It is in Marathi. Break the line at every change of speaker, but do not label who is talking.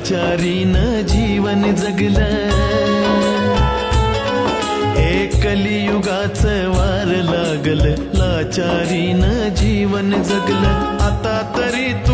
लाचारीनं जीवन जगलं, हे कलियुगाचं वार लागलं, लाचारीनं जीवन जगलं. आता तरी तू